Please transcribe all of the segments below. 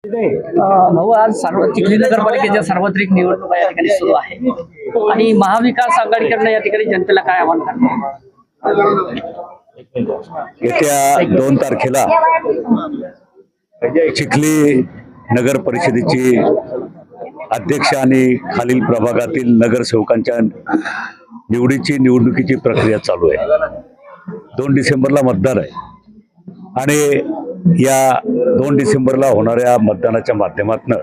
भाऊ आज चिखली नगरपालिकेच्या सार्वत्रिक निवडणुका या ठिकाणी सुरू आहे आणि महाविकास आघाडीकडनं या ठिकाणी जनतेला काय आव्हान करणार? येत्या 2 तारखेला चिखली नगर परिषदेची अध्यक्ष आणि खालील प्रभागातील नगरसेवकांच्या निवडणुकीची प्रक्रिया चालू आहे। 2 डिसेंबरला मतदान आहे आणि या 2 डिसेंबरला होणाऱ्या मतदानाच्या माध्यमातून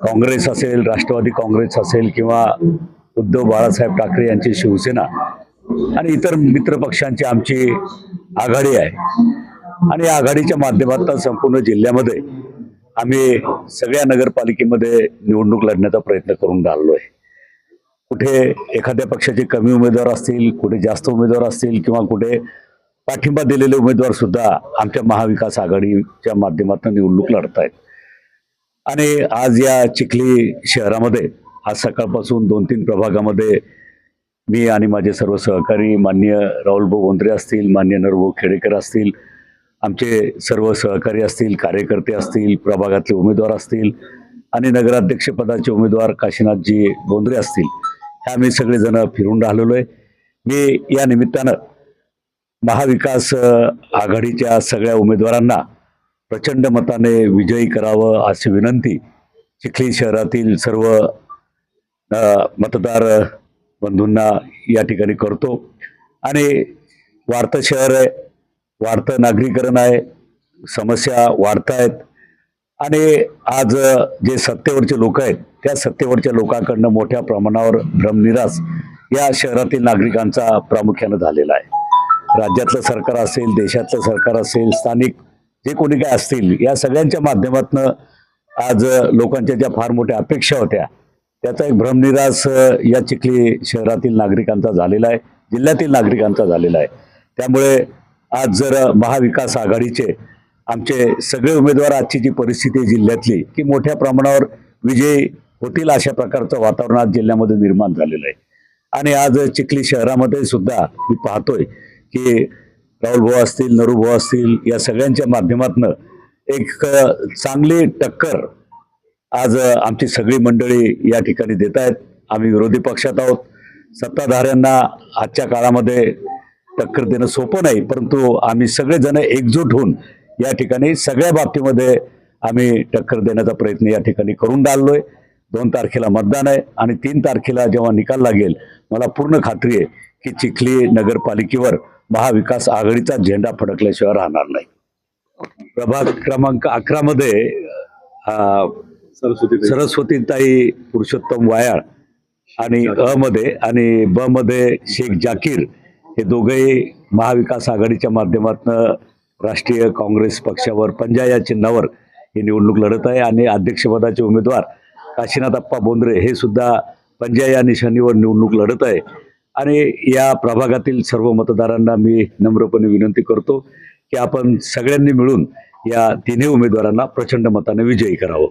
काँग्रेस असेल, राष्ट्रवादी काँग्रेस असेल किंवा उद्धव बाळासाहेब ठाकरे यांची शिवसेना आणि इतर मित्र पक्षांची आमची आघाडी आहे आणि या आघाडीच्या माध्यमातून संपूर्ण जिल्ह्यामध्ये आम्ही सगळ्या नगरपालिकेमध्ये निवडणूक लढण्याचा प्रयत्न करून राहिलो आहे। कुठे एखाद्या पक्षाचे कमी उमेदवार असतील, कुठे जास्त उमेदवार असतील किंवा कुठे पाठिंबा दिलेले उमेदवार सुद्धा आमच्या महाविकास आघाडीच्या माध्यमातून निवडणूक लढत आहेत। आणि आज या चिखली शहरामध्ये आज सकाळपासून 2-3 प्रभागामध्ये मी आणि माझे सर्व सहकारी माननीय राहुलभाऊ बोंद्रे असतील, माननीय नरभाऊ खेडेकर असतील, आमचे सर्व सहकारी असतील, कार्यकर्ते असतील, प्रभागातले उमेदवार असतील आणि नगराध्यक्षपदाचे उमेदवार काशीनाथजी बोंद्रे असतील, हे आम्ही सगळेजण फिरून राहिलेलो आहे। मी या निमित्तानं महाविकास आघाडीच्या सगळ्या उमेदवारांना प्रचंड मताने विजयी करावं अशी विनंती चिखली शहरातील सर्व मतदार बंधूंना या ठिकाणी करतो। आणि वाढतं शहर आहे, वाढतं नागरीकरण आहे, समस्या वाढत आहेत आणि आज जे सत्तेवरचे लोक आहेत त्या सत्तेवरच्या लोकांकडनं मोठ्या प्रमाणावर भ्रमनिरास या शहरातील नागरिकांचा प्रामुख्यानं झालेला आहे। राज्यातलं सरकार असेल, देशातलं सरकार असेल, स्थानिक जे कोणी काय असतील, या सगळ्यांच्या माध्यमातून आज लोकांच्या ज्या फार मोठ्या अपेक्षा होत्या त्याचा एक भ्रमनिरास या चिखली शहरातील नागरिकांचा झालेला आहे, जिल्ह्यातील नागरिकांचा झालेला आहे। त्यामुळे आज जर महाविकास आघाडीचे आमचे सगळे उमेदवार आजची जी परिस्थिती आहे जिल्ह्यातली की मोठ्या प्रमाणावर विजयी होतील अशा प्रकारचं वातावरण आज जिल्ह्यामध्ये निर्माण झालेलं आहे। आणि आज चिखली शहरामध्ये सुद्धा मी पाहतोय की राहुलभाऊ असतील, नरूभाऊ असतील, या सगळ्यांच्या माध्यमातून एक चांगली टक्कर आज आमची सगळी मंडळी या ठिकाणी देत आहेत। आम्ही विरोधी पक्षात आहोत, सत्ताधाऱ्यांना आजच्या काळामध्ये टक्कर देणं सोपं नाही, परंतु आम्ही सगळेजण एकजूट होऊन या ठिकाणी सगळ्या बाबतीमध्ये आम्ही टक्कर देण्याचा प्रयत्न या ठिकाणी करून राहिलोय। 2 तारखेला मतदान आहे आणि 3 तारखेला जेव्हा निकाल लागेल मला पूर्ण खात्री आहे की चिखली नगरपालिकेवर महाविकास आघाडीचा झेंडा फडकल्याशिवाय राहणार नाही। प्रभाग क्रमांक 11 मध्ये सरस्वतीताई पुरुषोत्तम वायाळ आणि अ मध्ये आणि ब मध्ये शेख जाकीर हे दोघेही महाविकास आघाडीच्या माध्यमातून राष्ट्रीय काँग्रेस पक्षावर पंजा या चिन्हावर ही निवडणूक लढत आहे आणि अध्यक्षपदाचे उमेदवार काशीनाथ अप्पा बोंद्रे हे सुद्धा पंजा या निशाणीवर निवडणूक लढत आहे। आणि या प्रभागातील सर्व मतदारांना मी नम्रपणे विनंती करतो की आपण सगळ्यांनी मिळून या 3 उमेदवारांना प्रचंड मताने विजयी करावं।